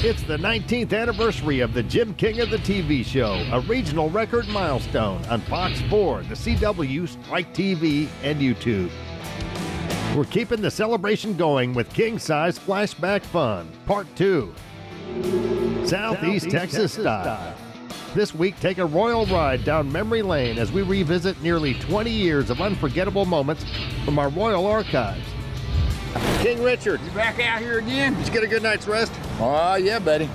It's the 19th anniversary of the Jim King of the TV show, a regional record milestone on Fox 4, the CW, Strike TV, and YouTube. We're keeping the celebration going with king-size flashback fun, Part 2, Southeast Texas style. This week, take a royal ride down memory lane as we revisit nearly 20 years of unforgettable moments from our royal archives. King Richard. You back out here again? Did you get a good night's rest? Oh, yeah, buddy.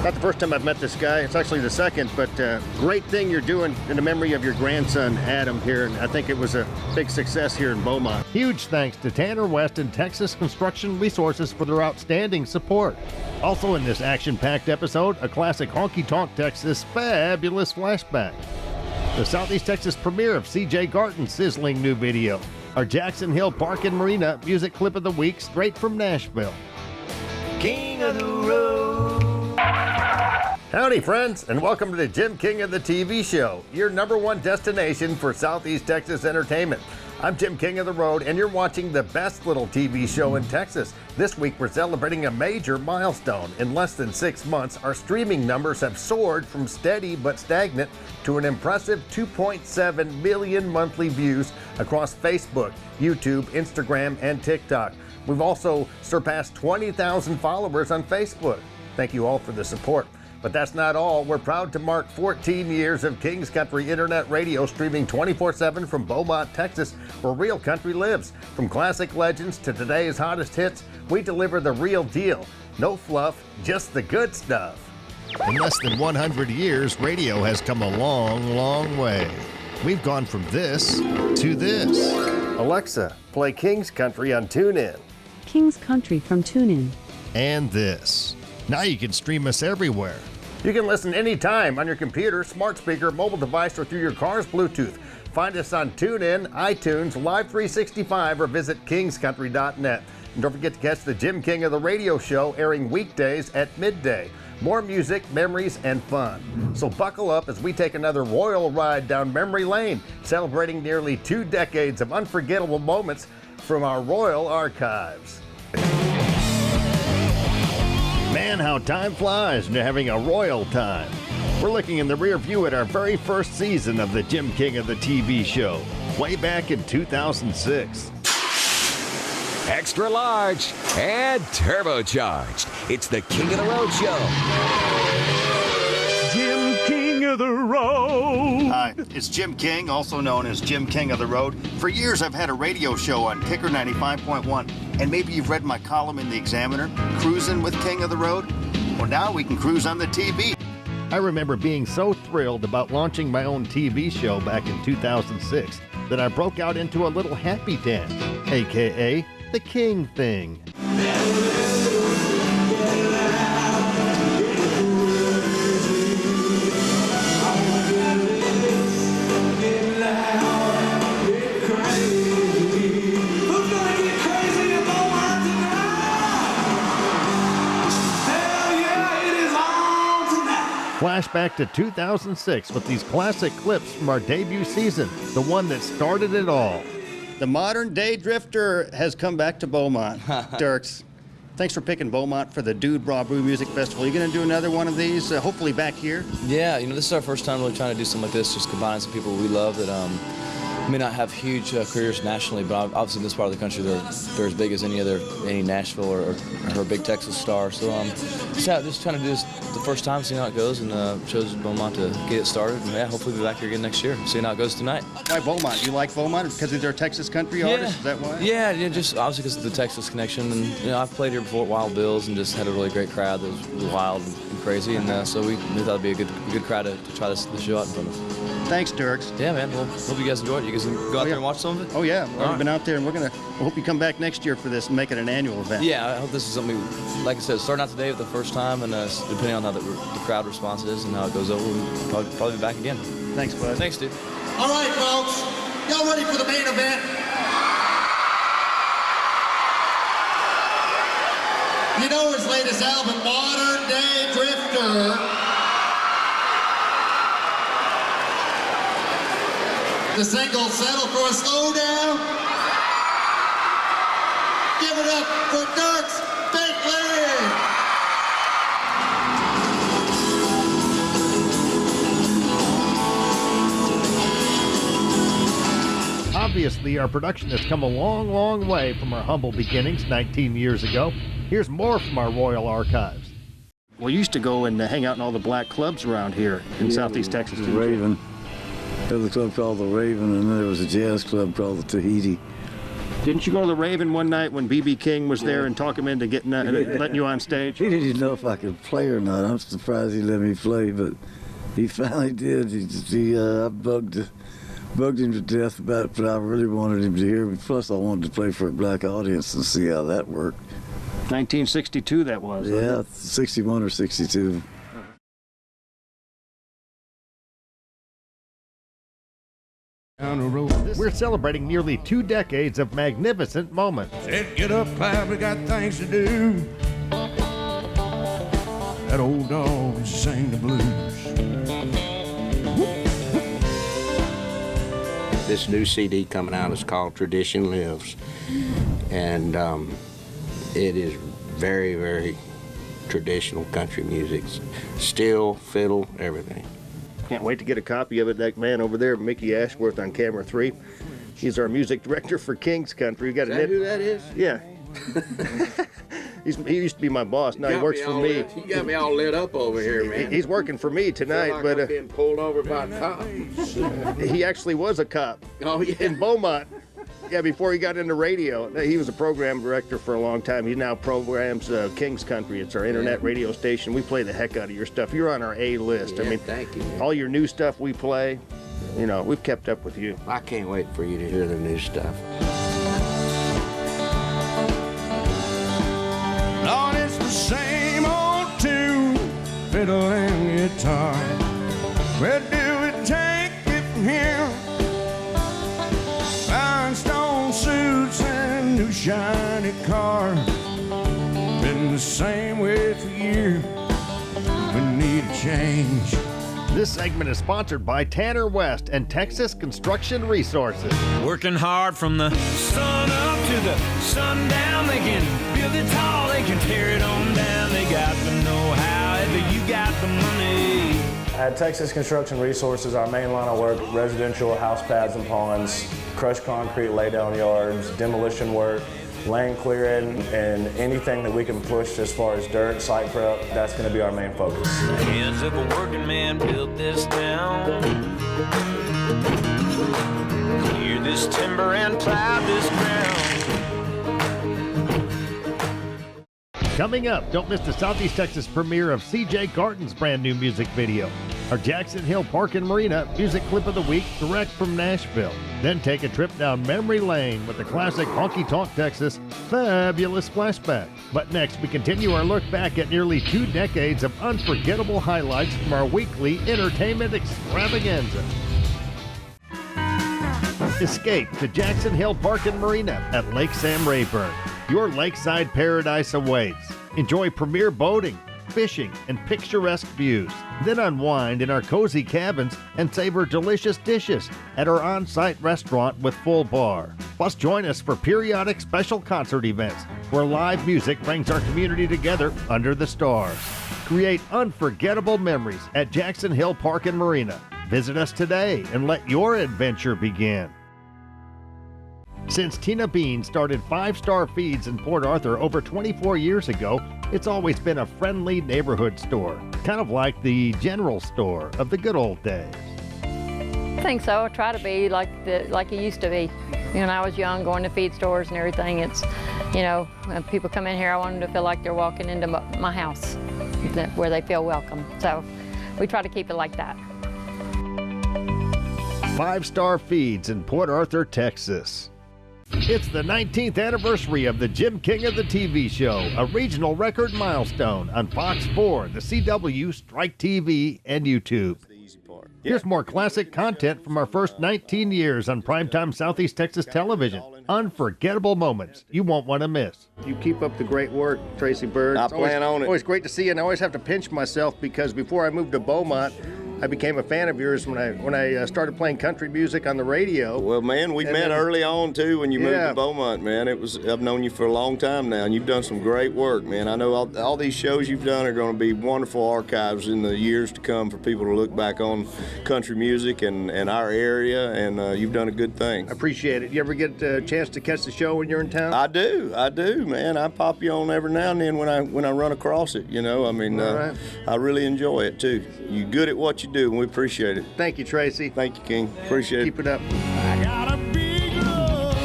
Not the first time I've met this guy. It's actually the second, but great thing you're doing in the memory of your grandson, Adam, here. And I think it was a big success here in Beaumont. Huge thanks to Tanner West and Texas Construction Resources for their outstanding support. Also in this action-packed episode, a classic Honky Tonk Texas fabulous flashback. The Southeast Texas premiere of CJ Garton's sizzling new video. Our Jackson Hill Park Marina music clip of the week straight from Nashville. King of the Road. Howdy, friends, and welcome to the Jim King of the TV show, your #1 destination for Southeast Texas entertainment. I'm Jim King of the Road, and you're watching the best little TV show in Texas. This week, we're celebrating a major milestone. In less than 6 months, our streaming numbers have soared from steady but stagnant to an impressive 2.7 million monthly views across Facebook, YouTube, Instagram, and TikTok. We've also surpassed 20,000 followers on Facebook. Thank you all for the support. But that's not all. We're proud to mark 14 years of King's Country Internet Radio, streaming 24/7 from Beaumont, Texas, where real country lives. From classic legends to today's hottest hits, we deliver the real deal. No fluff, just the good stuff. In less than 100 years, radio has come a long, long way. We've gone from this to this. Alexa, play King's Country on TuneIn. King's Country from TuneIn. And this. Now you can stream us everywhere. You can listen anytime on your computer, smart speaker, mobile device, or through your car's Bluetooth. Find us on TuneIn, iTunes, Live 365, or visit kingscountry.net. And don't forget to catch the Jim King of the Radio show, airing weekdays at midday. More music, memories, and fun. So buckle up as we take another royal ride down memory lane, celebrating nearly 2 decades of unforgettable moments from our royal archives. Man, how time flies when you're having a royal time. We're looking in the rear view at our very first season of the Jim King of the TV show, way back in 2006. Extra large and turbocharged. It's the King of the Road show. Jim King of the Road. Hi, it's Jim King, also known as Jim King of the Road. For years, I've had a radio show on Kicker 95.1, and maybe you've read my column in the Examiner, Cruising with King of the Road. Well, now we can cruise on the TV. I remember being so thrilled about launching my own TV show back in 2006 that I broke out into a little happy dance, aka the King thing. Flashback to 2006 with these classic clips from our debut season, the one that started it all. The modern day drifter has come back to Beaumont. Dirks, thanks for picking Beaumont for the Dude Bra Brew Music Festival. You going to do another one of these, hopefully back here? Yeah, this is our first time really trying to do something like this, just combining some people we love that may not have huge careers nationally, but obviously in this part of the country they're as big as any Nashville or big Texas star. So just trying to do this the first time, see how it goes, and chose Beaumont to get it started. And yeah, hopefully we'll be back here again next year, see how it goes tonight. Why Beaumont? You like Beaumont because they're Texas country artists? Is that why? Yeah, just obviously because of the Texas connection. And I've played here before at Wild Bill's and just had a really great crowd that was wild and crazy. And so we thought it'd be a good crowd to try this show out in front of. Thanks, Dirks. Yeah, man. Well, hope you guys enjoyed it. You guys can go out there and watch some of it? Oh, yeah. We've been out there, and we hope you come back next year for this and make it an annual event. Yeah, I hope this is something, like I said, starting out today for the first time, and depending on how the crowd response is and how it goes over, we'll probably be back again. Thanks, bud. Thanks, dude. All right, folks. Y'all ready for the main event? You know his latest album, Modern Day Drifter. The single, Settle for a Slowdown. Give it up for Dirks Bentley. Obviously, our production has come a long, long way from our humble beginnings 19 years ago. Here's more from our Royal Archives. We used to go and hang out in all the black clubs around here in Southeast Texas. The Raven. There was a club called the Raven, and then there was a jazz club called the Tahiti. Didn't you go to the Raven one night when B.B. King was there and talk him into letting you on stage? He didn't know if I could play or not. I'm surprised he let me play, but he finally did. I bugged him to death about it, but I really wanted him to hear me. Plus, I wanted to play for a black audience and see how that worked. 1962 that was. Yeah, 61 or 62. We're celebrating nearly 2 decades of magnificent moments. Said, get up, Clyde, we got things to do. That old dog used to sing the blues. This new CD coming out is called Tradition Lives, and it is very, very traditional country music. Steel, fiddle, everything. Can't wait to get a copy of it. That man over there, Mickey Ashworth on camera 3, he's our music director for King's Country. You got Is that who that is? Yeah. He used to be my boss. Now he works for me. You got me all lit up over here, man. He's working for me tonight, like but I'm being pulled over by a cop. he actually was a cop. Oh yeah. In Beaumont. Yeah, before he got into radio. He was a program director for a long time. He now programs King's Country. It's our internet radio station. We play the heck out of your stuff. You're on our A list. Yeah, I mean, thank you, man. all your new stuff we play, you know, we've kept up with you. I can't wait for you to hear the new stuff. Lord, it's the same old tune, fiddle and guitar. Where do we take it from here? Rhinestone suits and new shiny car. Been the same way for years. We need a change. This segment is sponsored by Tanner West and Texas Construction Resources. Working hard from the sun up to the sundown. They can build it tall, they can tear it on down. They got the know-how, if you got the money. At Texas Construction Resources, our main line of work, residential house pads and ponds, crushed concrete laydown yards, demolition work, lane clearing, and anything that we can push as far as dirt, site prep, that's going to be our main focus. Hands of a working man built this town. Clear this timber and plow this ground. Coming up, don't miss the Southeast Texas premiere of CJ Garton's brand new music video. Our Jackson Hill Park Marina music clip of the week direct from Nashville. Then take a trip down memory lane with the classic Honky Tonk, Texas fabulous Flashback. But next, we continue our look back at nearly 2 decades of unforgettable highlights from our weekly entertainment extravaganza. Escape to Jackson Hill Park Marina at Lake Sam Rayburn. Your lakeside paradise awaits. Enjoy premier boating, fishing, and picturesque views. Then unwind in our cozy cabins and savor delicious dishes at our on-site restaurant with full bar. Plus, join us for periodic special concert events where live music brings our community together under the stars. Create unforgettable memories at Jackson Hill Park and Marina. Visit us today and let your adventure begin. Since Tina Bean started 5-Star Feeds in Port Arthur over 24 years ago, it's always been a friendly neighborhood store, kind of like the general store of the good old days. I think so. I try to be like it used to be. When I was young, going to feed stores and everything, it's, when people come in here, I want them to feel like they're walking into my house, where they feel welcome. So we try to keep it like that. 5-Star Feeds in Port Arthur, Texas. It's the 19th anniversary of the Jim King of the TV show, a regional record milestone on Fox 4, the CW, Strike TV, and YouTube. Here's more classic content from our first 19 years on primetime Southeast Texas television. Unforgettable moments you won't want to miss. You keep up the great work, Tracy Bird. I plan on it. Always great to see you, and I always have to pinch myself because before I moved to Beaumont, I became a fan of yours when I started playing country music on the radio. Well, man, we met early on too when you moved to Beaumont, man. I've known you for a long time now, and you've done some great work, man. I know all these shows you've done are going to be wonderful archives in the years to come for people to look back on country music and our area, and you've done a good thing. I appreciate it. You ever get a chance to catch the show when you're in town? I do, man. I pop you on every now and then when I run across it. You know, I mean, right. I really enjoy it too. You're good at what you do, and we appreciate it. Thank you, Tracy. Thank you, King. Appreciate it. Keep it up. I got a big love.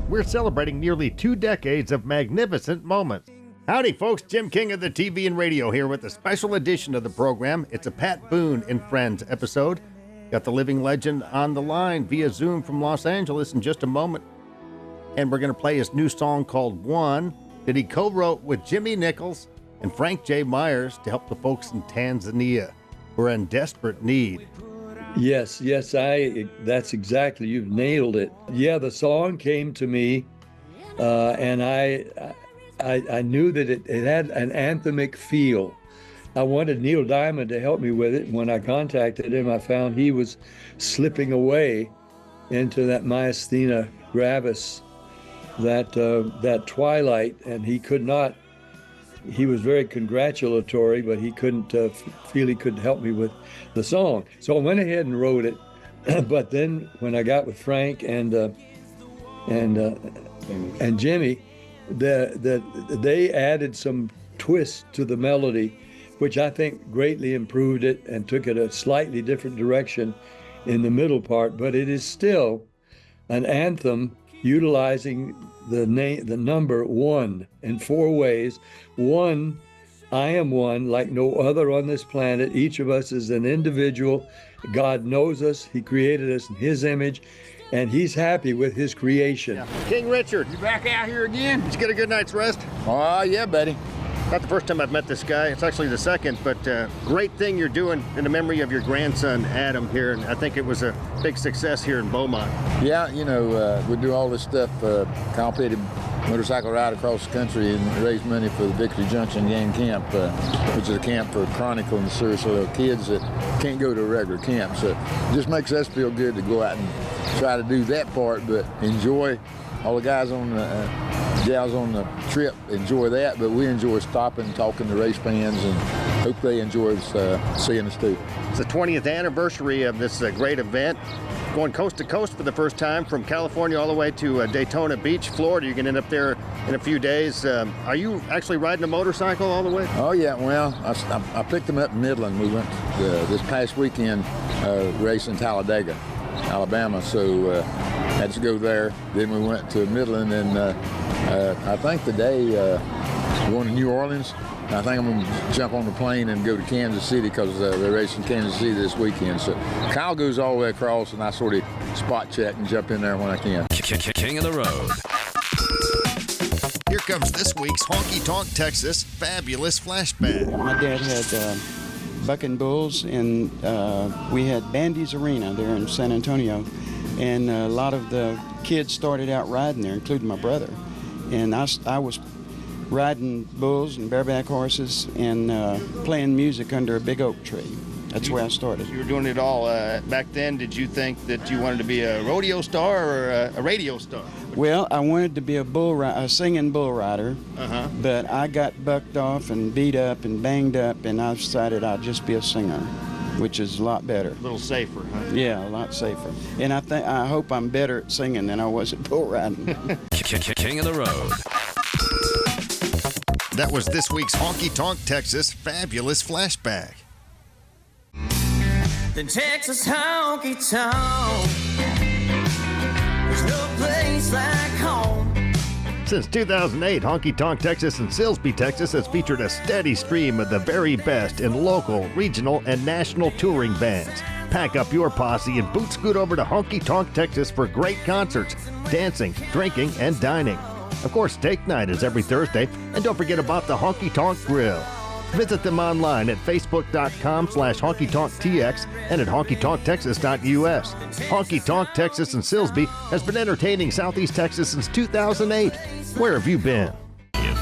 We're celebrating nearly 2 decades of magnificent moments. Howdy, folks. Jim King of the TV and radio here with a special edition of the program. It's a Pat Boone and Friends episode. Got the living legend on the line via Zoom from Los Angeles in just a moment. And we're going to play his new song called One that he co-wrote with Jimmy Nichols and Frank J. Myers to help the folks in Tanzania who are in desperate need. Yes, that's exactly, you've nailed it. Yeah, the song came to me, and I knew that it had an anthemic feel. I wanted Neil Diamond to help me with it. When I contacted him, I found he was slipping away into that myasthenia gravis, that twilight, and he could not. He was very congratulatory, but he couldn't feel he could help me with the song. So I went ahead and wrote it. But then when I got with Frank and Jimmy, they added some twist to the melody, which I think greatly improved it and took it a slightly different direction in the middle part. But it is still an anthem utilizing the number one in 4 ways. One, I am one like no other on this planet. Each of us is an individual. God knows us. He created us in His image, and He's happy with His creation. Yeah. King Richard. You back out here again? Did you get a good night's rest? Oh, yeah, buddy. Not the first time I've met this guy. It's actually the second, but great thing you're doing in the memory of your grandson, Adam, here. And I think it was a big success here in Beaumont. Yeah, you know, we do all this stuff, complicated motorcycle ride across the country and raise money for the Victory Junction Gang Camp, which is a camp for chronic and seriously ill kids that can't go to a regular camp. So it just makes us feel good to go out and try to do that part, but enjoy all the guys on the gals on the trip enjoy that, but we enjoy stopping, talking to race fans, and hope they enjoy seeing us too. It's the 20th anniversary of this great event. Going coast to coast for the first time from California all the way to Daytona Beach, Florida. You can end up there in a few days. Are you actually riding a motorcycle all the way? Oh yeah, well, I picked them up in Midland. We went this past weekend racing Talladega, Alabama, so had to go there. Then we went to Midland, and I think today going to New Orleans. I think I'm going to jump on the plane and go to Kansas City because they're racing Kansas City this weekend. So Kyle goes all the way across, and I sort of spot check and jump in there when I can. King of the road. Here comes this week's Honky Tonk, Texas Fabulous Flashback. My dad had bucking bulls, and we had Bandy's Arena there in San Antonio, and a lot of the kids started out riding there, including my brother. And I was riding bulls and bareback horses and playing music under a big oak tree. That's where I started. You were doing it all. Back then, did you think that you wanted to be a rodeo star or a radio star? Well, I wanted to be a singing bull rider, but I got bucked off and beat up and banged up, and I decided I'd just be a singer, which is a lot better. A little safer, huh? Yeah, a lot safer. And I hope I'm better at singing than I was at bull riding. King of the road. That was this week's Honky Tonk, Texas Fabulous Flashback. The Texas honky tonk. There's no place like home. Since 2008, Honky Tonk Texas and Silsbee, Texas has featured a steady stream of the very best in local, regional, and national touring bands. Pack up your posse and boot scoot over to Honky Tonk, Texas for great concerts, dancing, drinking, and dining. Of course, steak night is every Thursday, and don't forget about the Honky Tonk Grill. Visit them online at facebook.com/honkytonktx and at honkytonktexas.us. Honky Tonk Texas and Silsbee has been entertaining Southeast Texas since 2008. Where have you been?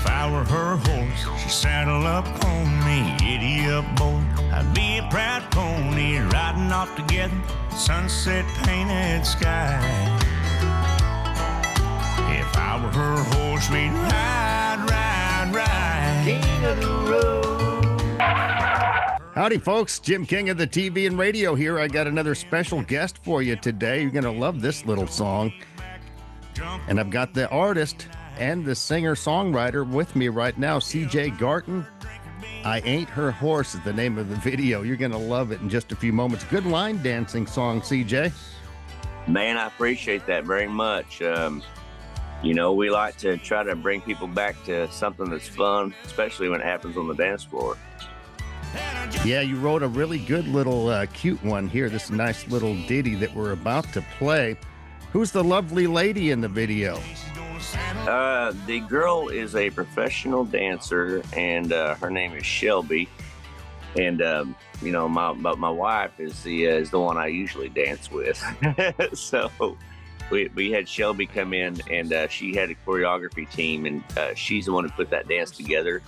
If I were her horse, she'd saddle up on me. Giddy up, boy, I'd be a proud pony, riding off together, sunset painted sky. If I were her horse, we'd ride, ride, ride. King of the road. Howdy, folks. Jim King of the TV and radio here. I got another special guest for you today. You're going to love this little song. And I've got the artist and the singer-songwriter with me right now, CJ Garton. I Ain't Her Horse is the name of the video. You're going to love it in just a few moments. Good line dancing song, CJ. Man, I appreciate that very much. You know, we like to try to bring people back to something that's fun, especially when it happens on the dance floor. Yeah, you wrote a really good little cute one here, this nice little ditty that we're about to play. Who's the lovely lady in the video? The girl is a professional dancer, and her name is Shelby. And you know, my wife is the one I usually dance with. So we had Shelby come in, and she had a choreography team, and she's the one who put that dance together.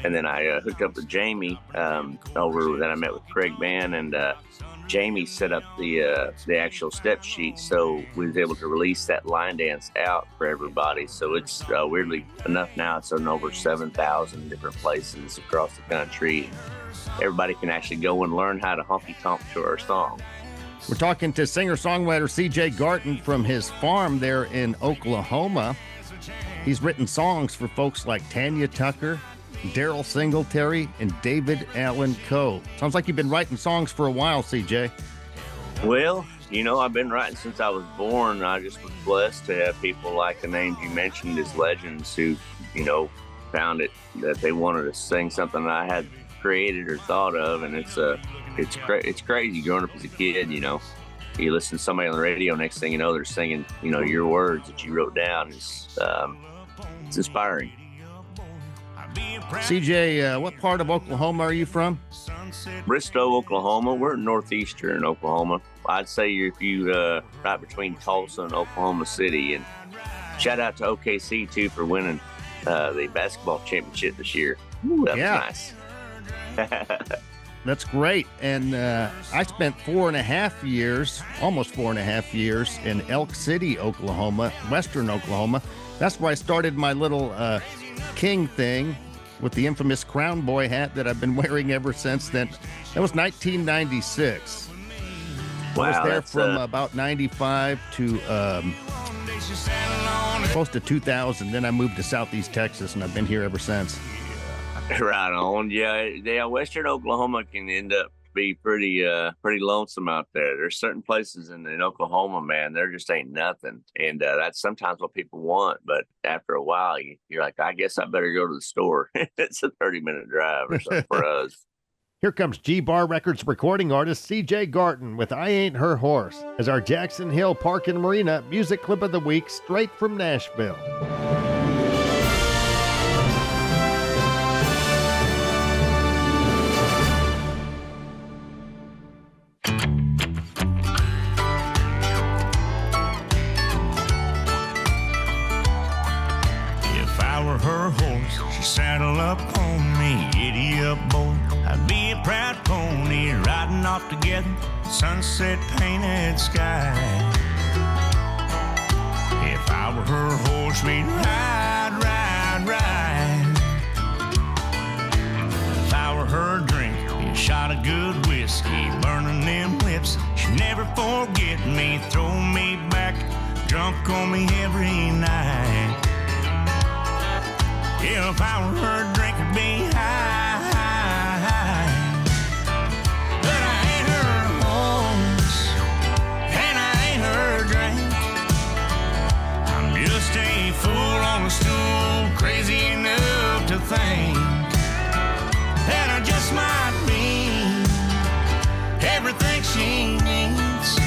And then I hooked up with Jamie over. Then I met with Craig Mann, and Jamie set up the actual step sheet, so we was able to release that line dance out for everybody. So it's weirdly enough now it's in over 7,000 different places across the country. Everybody can actually go and learn how to honky tonk to our song. We're talking to singer-songwriter CJ Garton from his farm there in Oklahoma. He's written songs for folks like Tanya Tucker, Daryl Singletary, and David Allan Coe. Sounds like you've been writing songs for a while, CJ. Well, you know, I've been writing since I was born. I just was blessed to have people like the names you mentioned as legends who, you know, found it that they wanted to sing something that I had created or thought of, and it's crazy growing up as a kid. You know, you listen to somebody on the radio, next thing you know, they're singing, you know, your words that you wrote down. It's inspiring. CJ, what part of Oklahoma are you from? Bristow, Oklahoma. We're northeastern Oklahoma. I'd say if you right between Tulsa and Oklahoma City. And shout out to OKC too for winning the basketball championship this year. Ooh, that was nice. That's great. And I spent 4.5 years, almost 4.5 years in Elk City, Oklahoma, western Oklahoma. That's where I started my little King thing with the infamous Crown Boy hat that I've been wearing ever since then. That was 1996. Wow, I was there from about 95 to close to 2000. Then I moved to Southeast Texas, and I've been here ever since. Right on. Yeah, western Oklahoma can end up be pretty lonesome out there. There's certain places in Oklahoma, man, there just ain't nothing, and that's sometimes what people want. But after a while, you're like, I guess I better go to the store. It's a 30-minute drive or something for us. Here comes G-Bar Records recording artist CJ Garton with I Ain't Her Horse as our Jackson Hill Park Marina music clip of the week, straight from Nashville. Her horse, she saddle up on me. Giddy up, boy, I'd be a proud pony, riding off together, sunset painted sky. If I were her horse, we'd ride, ride, ride. If I were her drink, be a shot of good whiskey, burning them lips. She'd never forget me, throw me back, drunk on me every night. If I were her drink, it'd be high, high, high. But I ain't her horse, and I ain't her drink. I'm just a fool on a stool, crazy enough to think that I just might be everything she needs.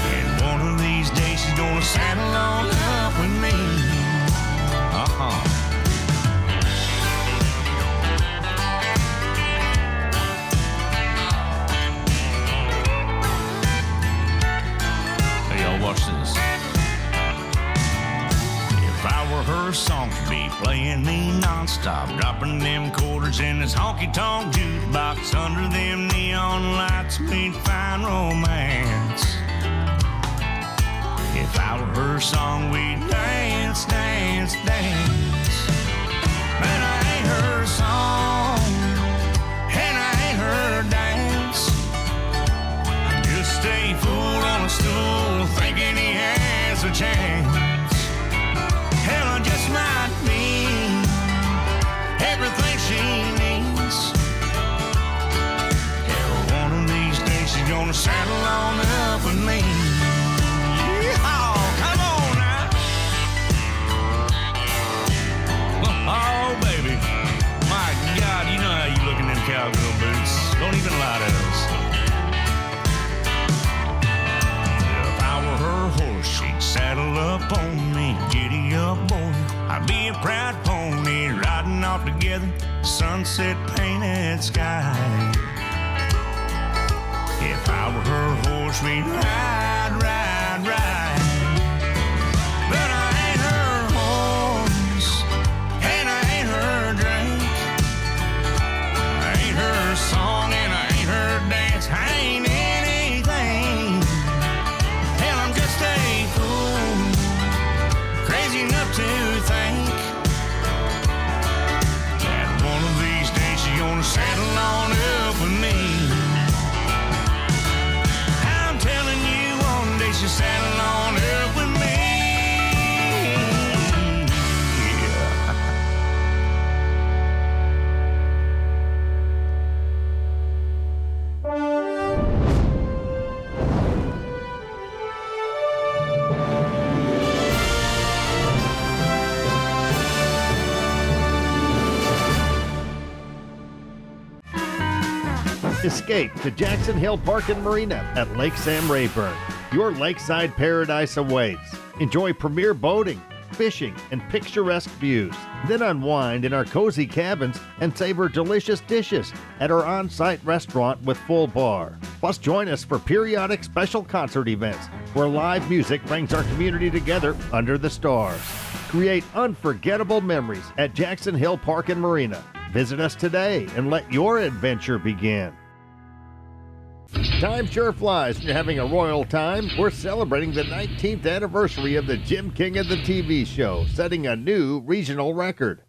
And one of these days she's gonna saddle on up with me. her songs be playing me nonstop, dropping them quarters in this honky-tonk jukebox. Under them neon lights we'd find romance. If I were her song, we'd dance, dance, dance. But I ain't her song, and I ain't her dance. I just stay fooled on a stool, thinking he has a chance. Hell, I just might be everything she needs. Hell, one of these days she's gonna saddle on up with me. Oh, baby. My God, you know how you look in them cowgirl boots. Don't even lie to us. If I were her horse, she'd saddle up on me. Giddy up, boy. I'd be a proud pony riding off together, sunset painted sky. If I were her horse, we'd ride, ride, ride. But I ain't her horse, and I ain't her drink. I ain't her song, and I ain't her dance. I ain't anything. Hell, I'm just a fool, crazy enough to think that one of these days she's gonna saddle on up with me. I'm telling you, one day she'll saddle on up with me. Escape to Jackson Hill Park Marina at Lake Sam Rayburn. Your lakeside paradise awaits. Enjoy premier boating, fishing, and picturesque views. Then unwind in our cozy cabins and savor delicious dishes at our on-site restaurant with full bar. Plus, join us for periodic special concert events where live music brings our community together under the stars. Create unforgettable memories at Jackson Hill Park and Marina. Visit us today and let your adventure begin. Time sure flies when you're having a royal time. We're celebrating the 19th anniversary of the Jim King of the TV show, setting a new regional record.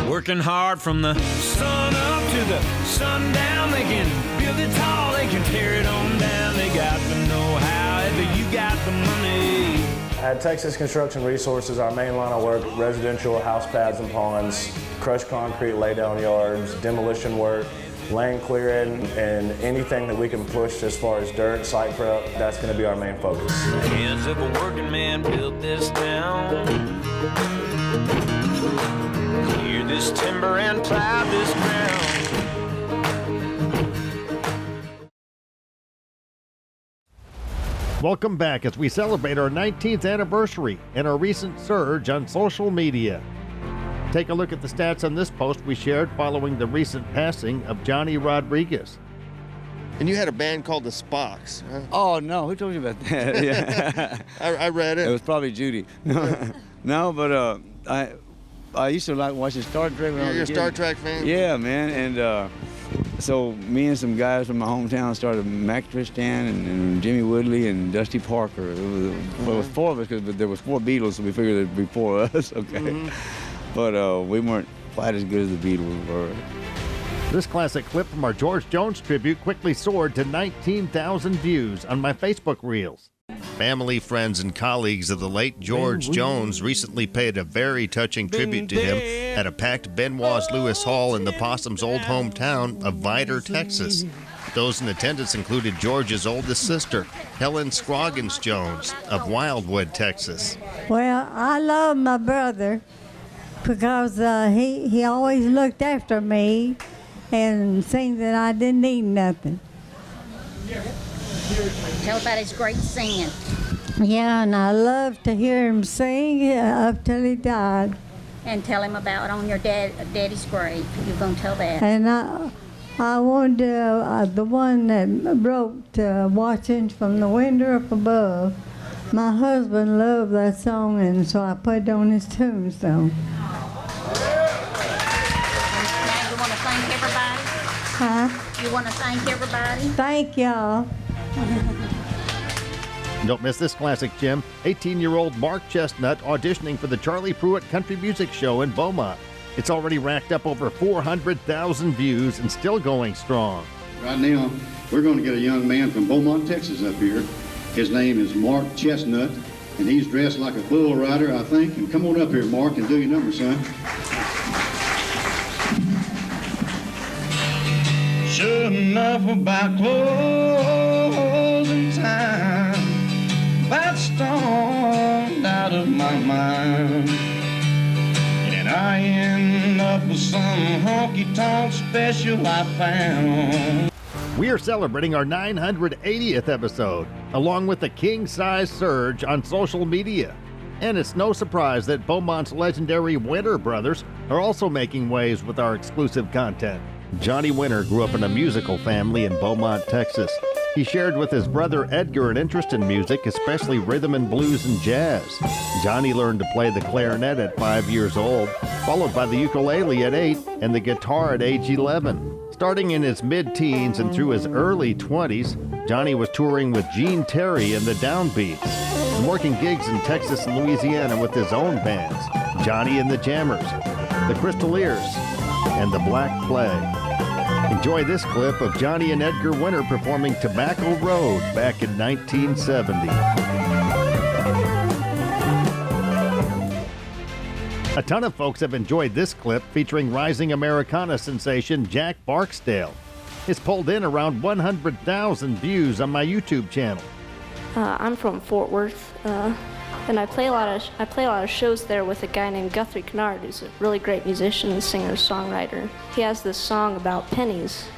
Working hard from the sun up to the sundown. They can build it tall, they can tear it on down. They got the know-how, but you got the money. At Texas Construction Resources, our main line of work, residential house pads and ponds, crushed concrete laydown yards, demolition work, land clearing, and anything that we can push as far as dirt, site prep, that's going to be our main focus. Hands of a working man built this town. Clear this timber and plow this ground. Welcome back as we celebrate our 19th anniversary and our recent surge on social media. Take a look at the stats on this post we shared following the recent passing of Johnny Rodriguez. And you had a band called the Spocks, huh? Oh, no. Who told you about that? Yeah. I read it. It was probably Judy. No, but I used to like watching Star Trek when I was You're a a kid. Star Trek fan? Yeah, man. And so me and some guys from my hometown started Mac Tristan and Jimmy Woodley and Dusty Parker. It was four of us because there was four Beatles, so we figured there'd be four of us. Okay. Mm-hmm. But we weren't quite as good as the Beatles were. This classic clip from our George Jones tribute quickly soared to 19,000 views on my Facebook reels. Family, friends, and colleagues of the late George Jones recently paid a very touching tribute to him at a packed Benoist Lewis Hall in the Possum's old hometown of Vidor, Texas. Those in attendance included George's oldest sister, Helen Scroggins Jones of Wildwood, Texas. Well, I love my brother because he always looked after me and seen that I didn't need nothing. Tell about his great singing. Yeah, and I loved to hear him sing up till he died. And tell him about on your daddy's grave. You're going to tell that. And I wanted the one that wrote Watching from the Window Up Above. My husband loved that song, and so I put it on his tombstone. You want to thank everybody? Huh? You want to thank everybody? Thank y'all. Don't miss this classic, Jim. 18-year-old Mark Chestnut auditioning for the Charlie Pruitt Country Music Show in Beaumont. It's already racked up over 400,000 views and still going strong. Right now, we're going to get a young man from Beaumont, Texas up here. His name is Mark Chestnut, and he's dressed like a bull rider, I think. And come on up here, Mark, and do your number, son. Sure enough, about closing time, that stormed out of my mind, and I end up with some honky tonk special I found. We are celebrating our 980th episode, along with the king-size surge on social media. And it's no surprise that Beaumont's legendary Winter brothers are also making waves with our exclusive content. Johnny Winter grew up in a musical family in Beaumont, Texas. He shared with his brother Edgar an interest in music, especially rhythm and blues and jazz. Johnny learned to play the clarinet at 5 years old, followed by the ukulele at 8 and the guitar at age 11. Starting in his mid-teens and through his early 20s, Johnny was touring with Gene Terry and the Downbeats and working gigs in Texas and Louisiana with his own bands, Johnny and the Jammers, the Crystaliers, and the Black Plague. Enjoy this clip of Johnny and Edgar Winter performing Tobacco Road back in 1970. A ton of folks have enjoyed this clip featuring rising Americana sensation Jack Barksdale. It's pulled in around 100,000 views on my YouTube channel. I'm from Fort Worth, and I play a lot of shows there with a guy named Guthrie Kennard, who's a really great musician, singer, songwriter. He has this song about pennies,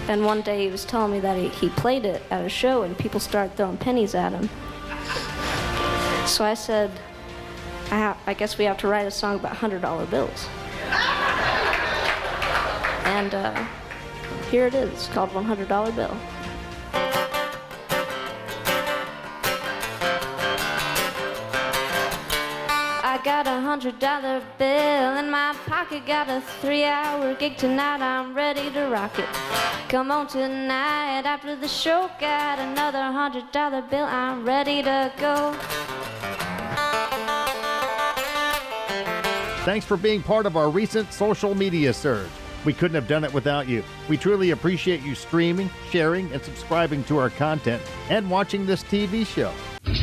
and one day he was telling me that he played it at a show and people started throwing pennies at him. So I said, I guess we have to write a song about $100 bills. And here it is. It's called $100 Bill. I got $100 bill in my pocket, got a 3-hour gig tonight, I'm ready to rock it. Come on tonight after the show, got another $100 bill, I'm ready to go. Thanks for being part of our recent social media surge. We couldn't have done it without you. We truly appreciate you streaming, sharing, and subscribing to our content and watching this TV show.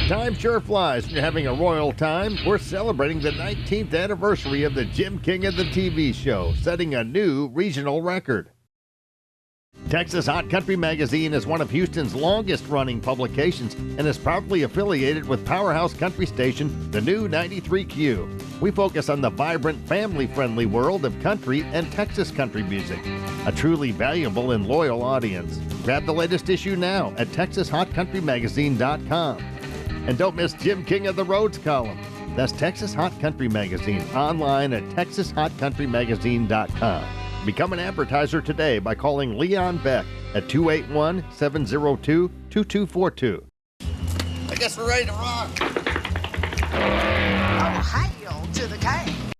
Time sure flies when you're having a royal time. We're celebrating the 19th anniversary of the Jim King of the TV show, setting a new regional record. Texas Hot Country Magazine is one of Houston's longest-running publications and is proudly affiliated with powerhouse country station, the new 93Q. We focus on the vibrant, family-friendly world of country and Texas country music. A truly valuable and loyal audience. Grab the latest issue now at TexasHotCountryMagazine.com. And don't miss Jim King of the Roads column. That's Texas Hot Country Magazine, online at TexasHotCountryMagazine.com. Become an advertiser today by calling Leon Beck at 281-702-2242. I guess we're ready to rock. Oh, hail to the king.